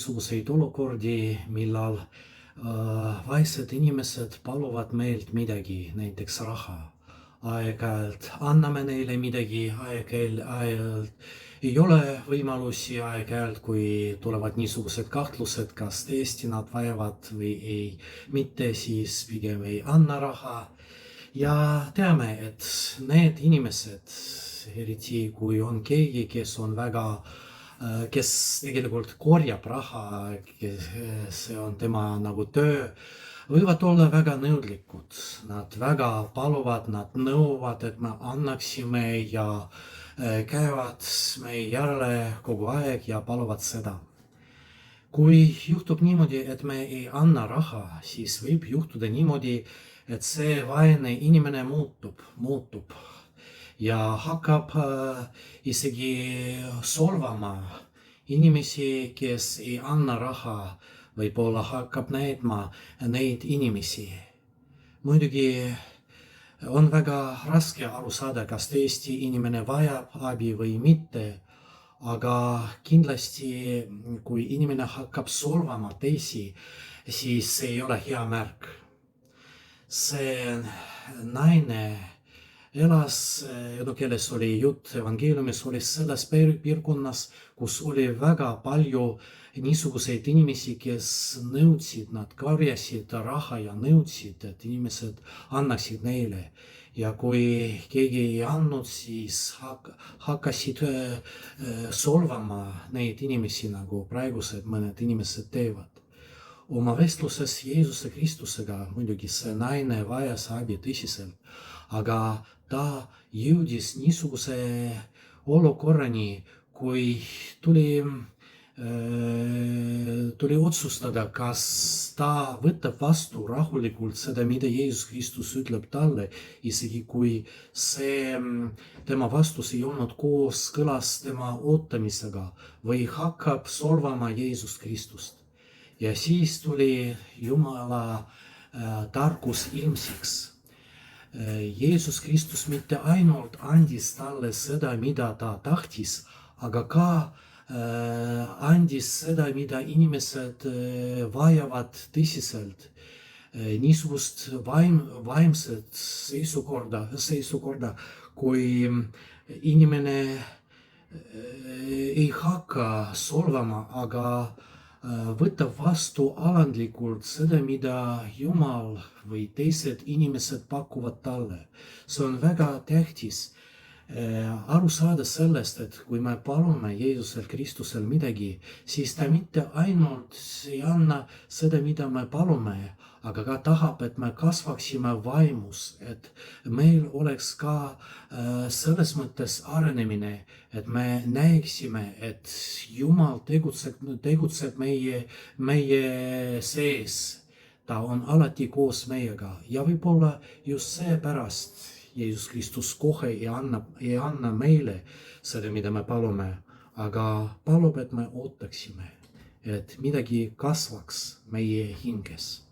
niisuguseid olukordi, millal vaesed inimesed paluvad meilt midagi, näiteks raha. Aeg-ajalt anname neile midagi, aeg-ajalt ei ole võimalusi, aeg-ajalt, kui tulevad niisugused kahtlused, kas tõesti nad vajavad või ei, mitte, siis pigem ei anna raha. Ja teame, et need inimesed, eriti kui on keegi, kes tegelikult korjab raha, see on tema nagu töö, võivad olla väga nõudlikud. Nad väga paluvad, nad nõuavad, et me annaksime ja käivad meie järele kogu aeg ja paluvad seda. Kui juhtub niimoodi, et me ei anna raha, siis võib juhtuda niimoodi, et see vaene inimene muutub ja hakkab isegi solvama inimesi, kes ei anna raha, võib-olla hakkab näitma neid inimesi. Muidugi on väga raske aru saada, kas tõesti inimene vajab abi või mitte, aga kindlasti, kui inimene hakkab solvama teisi, siis see ei ole hea märk. See naine elas, keles oli jutt evangeeliumis, oli selles piirkonnas, kus oli väga palju niisuguseid inimesi, kes nõudsid, nad karjasid raha ja nõudsid, et inimesed annaksid neile. Ja kui keegi ei andnud, siis hakkasid solvama neid inimesi, nagu praegused mõned inimesed teevad. Oma vestluses Jeesuse Kristusega muidugi see naine vajas abi tõsiselt, aga ta jõudis niisuguse olukorrani, kui tuli otsustada, kas ta võtab vastu rahulikult seda, mida Jeesus Kristus ütleb talle, isegi kui see tema vastus ei olnud kooskõlas tema ootamisega või hakkab solvama Jeesus Kristust. Ja siis tuli Jumala tarkus ilmsiks. Jeesus Kristus mitte ainult andis talle seda, mida ta tahtis, aga ka andis seda, mida inimesed vajavad tõsiselt. Niisugust vaimset seisukorda, kui inimene ei hakka solvama, aga võtab vastu alandlikult seda, mida Jumal või teised inimesed pakuvad talle. See on väga tähtis aru saada sellest, et kui me palume Jeesusel Kristusel midagi, siis ta mitte ainult ei anna seda, mida me palume, aga ka tahab, et me kasvaksime vaimus, et meil oleks ka selles mõttes arenemine, et me näeksime, et Jumal tegutseb meie sees. Ta on alati koos meiega ja võib-olla just seepärast Jeesus Kristus kohe ei anna meile seda, mida me palume, aga palub, et me ootaksime, et midagi kasvaks meie hinges.